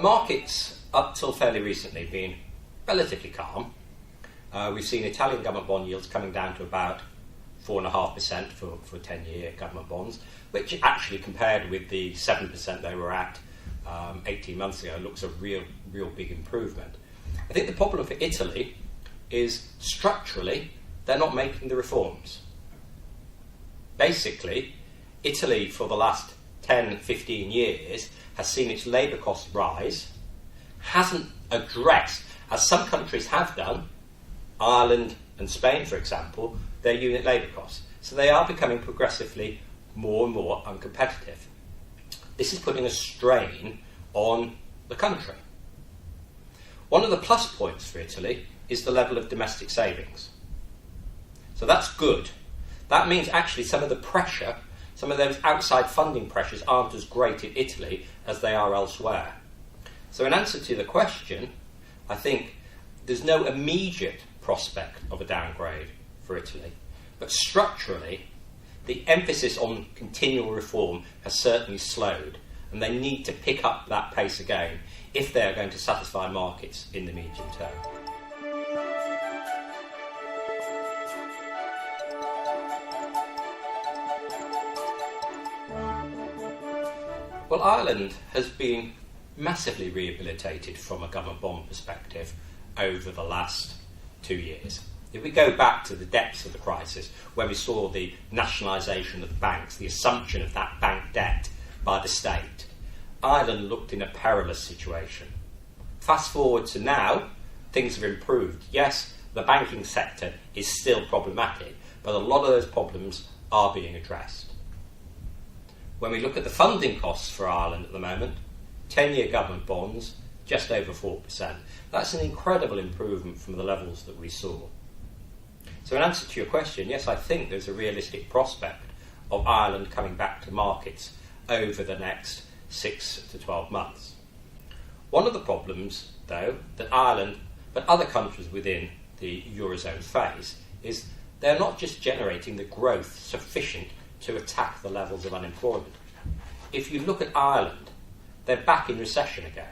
Markets, up till fairly recently, been relatively calm. We've seen Italian government bond yields coming down to about 4.5% for 10-year government bonds, which actually, compared with the 7% they were at 18 months ago, looks a real big improvement. I think the problem for Italy is structurally they're not making the reforms. Basically, Italy for the last 10, 15 years has seen its labour costs rise, hasn't addressed, as some countries have done, Ireland and Spain, for example, their unit labour costs. So they are becoming progressively more and more uncompetitive. This is putting a strain on the country. One of the plus points for Italy is the level of domestic savings. So that's good. That means actually some of the pressure, some of those outside funding pressures aren't as great in Italy as they are elsewhere. So in answer to the question, I think there's no immediate prospect of a downgrade for Italy. But structurally, the emphasis on continual reform has certainly slowed, and they need to pick up that pace again if they're going to satisfy markets in the medium term. Well, Ireland has been massively rehabilitated from a government bond perspective over the last 2 years. If we go back to the depths of the crisis, when we saw the nationalisation of the banks, the assumption of that bank debt by the state, Ireland looked in a perilous situation. Fast forward to now, things have improved. Yes, the banking sector is still problematic, but a lot of those problems are being addressed. When we look at the funding costs for Ireland at the moment, 10-year government bonds, just over 4%. That's an incredible improvement from the levels that we saw. So in answer to your question, yes, I think there's a realistic prospect of Ireland coming back to markets over the next 6 to 12 months. One of the problems, though, that Ireland, but other countries within the Eurozone face, is they're not just generating the growth sufficient to attack the levels of unemployment. If you look at Ireland, they're back in recession again.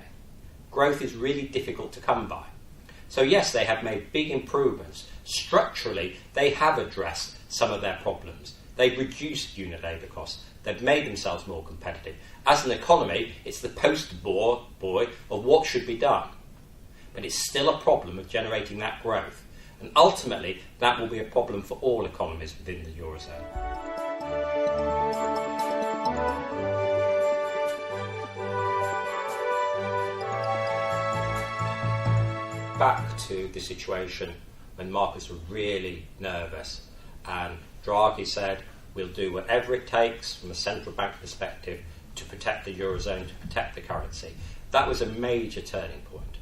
Growth is really difficult to come by. So yes, they have made big improvements. Structurally, they have addressed some of their problems. They've reduced unit labour costs. They've made themselves more competitive. As an economy, it's the poster boy of what should be done. But it's still a problem of generating that growth. And ultimately, that will be a problem for all economies within the Eurozone. Back to the situation when markets were really nervous and Draghi said we'll do whatever it takes from a central bank perspective to protect the Eurozone, to protect the currency. That was a major turning point.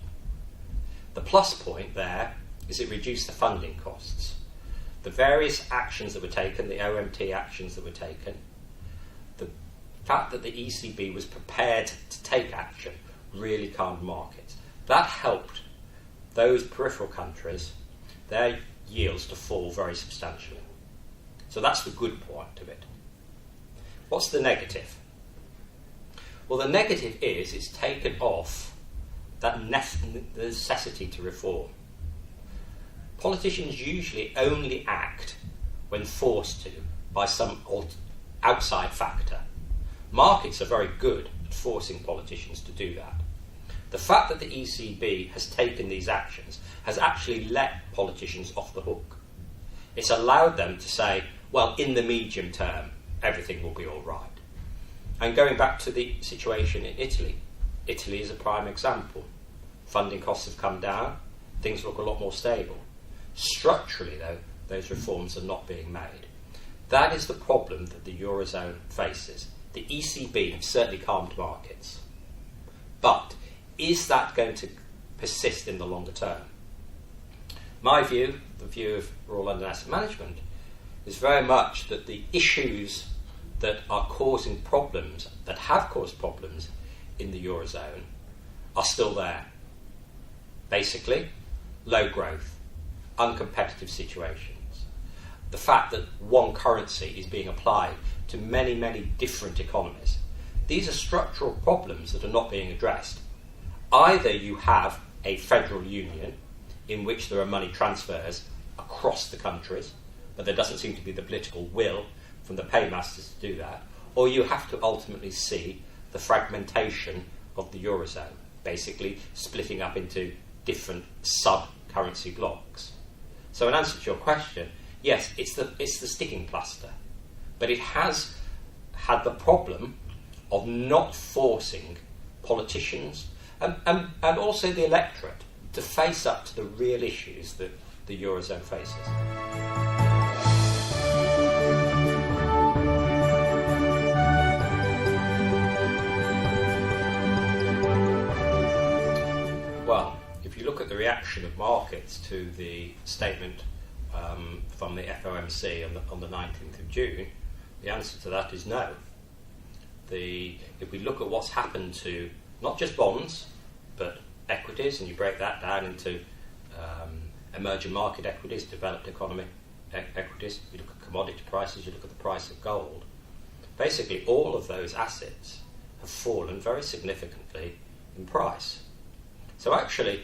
The plus point there is it reduced the funding costs. The various actions that were taken, the OMT actions that were taken, the fact that the ECB was prepared to take action really calmed markets. That helped those peripheral countries, their yields to fall very substantially. So that's the good point of it. What's the negative? Well, the negative is it's taken off that necessity to reform. Politicians usually only act when forced to by some outside factor. Markets are very good at forcing politicians to do that. The fact that the ECB has taken these actions has actually let politicians off the hook. It's allowed them to say, well, in the medium term, everything will be all right. And going back to the situation in Italy, Italy is a prime example. Funding costs have come down, things look a lot more stable. Structurally, though, those reforms are not being made. That is the problem that the Eurozone faces. The ECB have certainly calmed markets. But is that going to persist in the longer term? My view, the view of Royal London Asset Management, is very much that the issues that are causing problems, that have caused problems in the Eurozone, are still there. Basically, low growth, uncompetitive situations, the fact that one currency is being applied to many, many different economies. These are structural problems that are not being addressed. Either you have a federal union in which there are money transfers across the countries, but there doesn't seem to be the political will from the paymasters to do that, or you have to ultimately see the fragmentation of the Eurozone, basically splitting up into different sub-currency blocks. So in answer to your question, yes, it's the sticking plaster, but it has had the problem of not forcing politicians and also the electorate to face up to the real issues that the Eurozone faces. Well, if you look at the reaction of markets to the statement from the FOMC on the 19th of June, the answer to that is no. If we look at what's happened to not just bonds, but equities, and you break that down into emerging market equities, developed economy equities, you look at commodity prices, you look at the price of gold, basically all of those assets have fallen very significantly in price. So actually,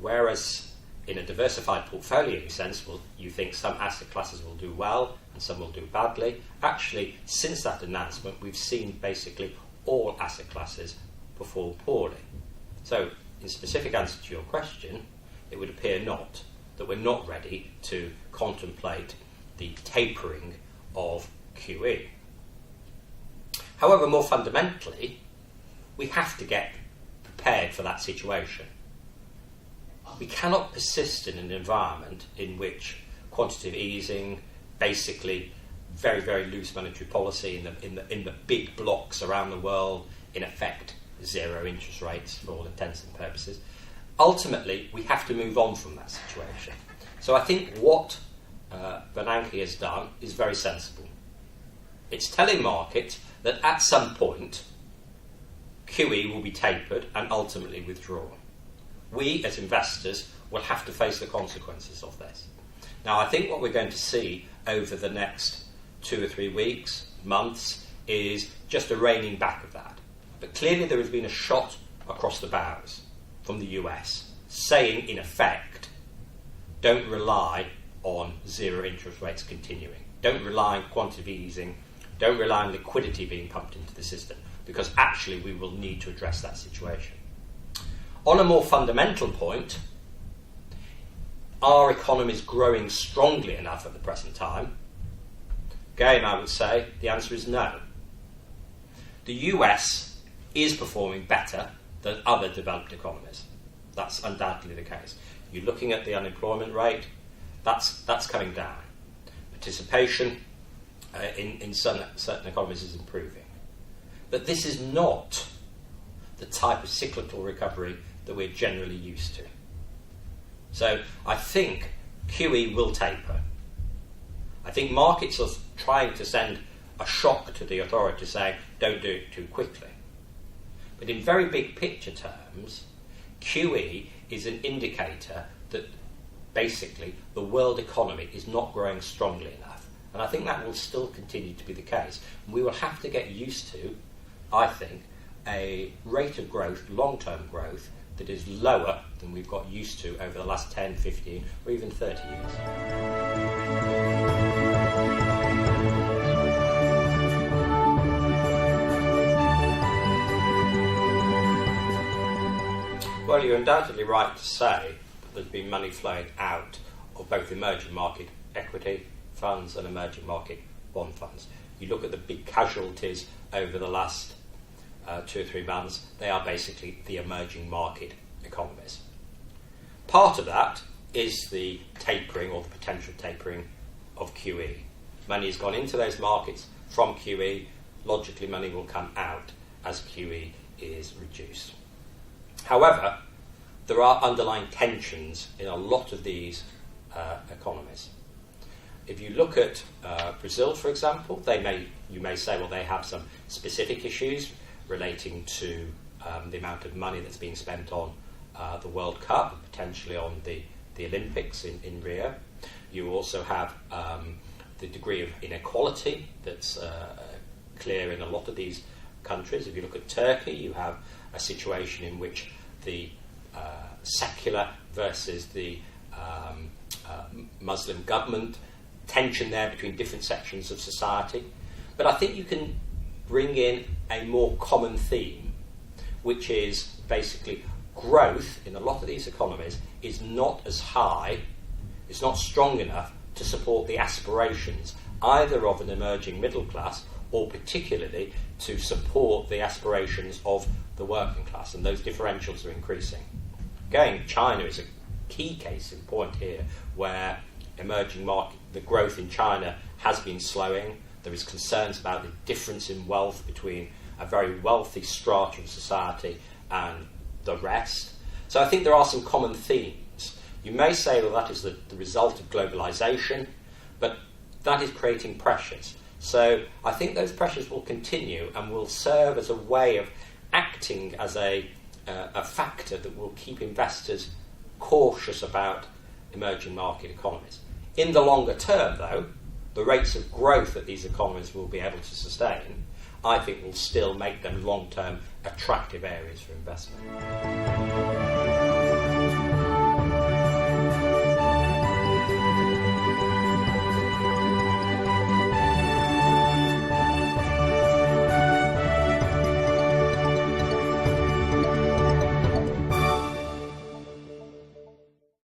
whereas in a diversified portfolio sense, you think some asset classes will do well and some will do badly, actually, since that announcement, we've seen basically all asset classes perform poorly. So, in specific answer to your question, it would appear not, that we're not ready to contemplate the tapering of QE. However, more fundamentally, we have to get prepared for that situation. We cannot persist in an environment in which quantitative easing, basically very, very loose monetary policy in the big blocks around the world, in effect zero interest rates for all intents and purposes. Ultimately, we have to move on from that situation. So I think what Bernanke has done is very sensible. It's telling markets that at some point QE will be tapered and ultimately withdrawn. We, as investors, will have to face the consequences of this. Now, I think what we're going to see over the next 2 or 3 weeks, months, is just a reining back of that. But clearly there has been a shot across the bows from the US, saying, in effect, don't rely on zero interest rates continuing. Don't rely on quantitative easing. Don't rely on liquidity being pumped into the system, because actually we will need to address that situation. On a more fundamental point, are economies growing strongly enough at the present time? Again, I would say the answer is no. The US is performing better than other developed economies. That's undoubtedly the case. You're looking at the unemployment rate, that's coming down. Participation in certain economies is improving. But this is not the type of cyclical recovery that we're generally used to. So I think QE will taper. I think markets are trying to send a shock to the authority saying, don't do it too quickly. But in very big picture terms, QE is an indicator that basically the world economy is not growing strongly enough. And I think that will still continue to be the case. We will have to get used to, I think, a rate of growth, long-term growth, that is lower than we've got used to over the last 10, 15, or even 30 years. Well, you're undoubtedly right to say that there's been money flowing out of both emerging market equity funds and emerging market bond funds. You look at the big casualties over the last 2 or 3 months, they are basically the emerging market economies. Part of that is the tapering or the potential tapering of QE. Money has gone into those markets from QE. Logically, money will come out as QE is reduced. However, there are underlying tensions in a lot of these economies. If you look at Brazil, for example, you may say, well, they have some specific issues relating to the amount of money that's being spent on the World Cup, potentially on the Olympics in Rio. You also have the degree of inequality that's clear in a lot of these countries. If you look at Turkey, you have a situation in which the secular versus the Muslim government, tension there between different sections of society. But I think you can bring in a more common theme, which is basically growth in a lot of these economies is not as high, it's not strong enough to support the aspirations either of an emerging middle class or particularly to support the aspirations of the working class, and those differentials are increasing. Again, China is a key case in point here, where emerging market, the growth in China has been slowing. There is concerns about the difference in wealth between a very wealthy strata of society and the rest. So I think there are some common themes. You may say that that is the result of globalisation, but that is creating pressures. So I think those pressures will continue and will serve as a way of acting as a factor that will keep investors cautious about emerging market economies. In the longer term, though, the rates of growth that these economies will be able to sustain, I think, will still make them long-term attractive areas for investment.